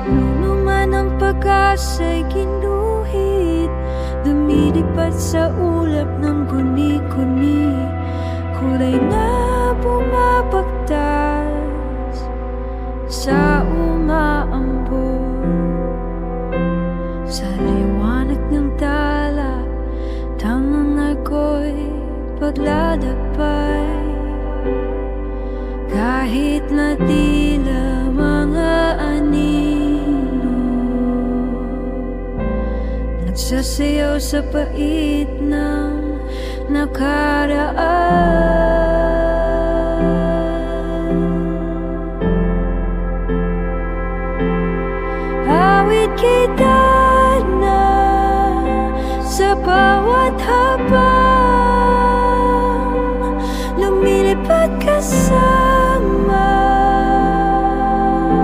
puno man ang pag-asa'y ginuhit, lumilipad sa ulap ng guni-guni, kulay na bumabagtas sa umaambon. Sa liwanag ng tala, tangang ako'y paglalakbay, kahit na tila mga anino nagsasayaw sa pait ng nakaraan. Awit kita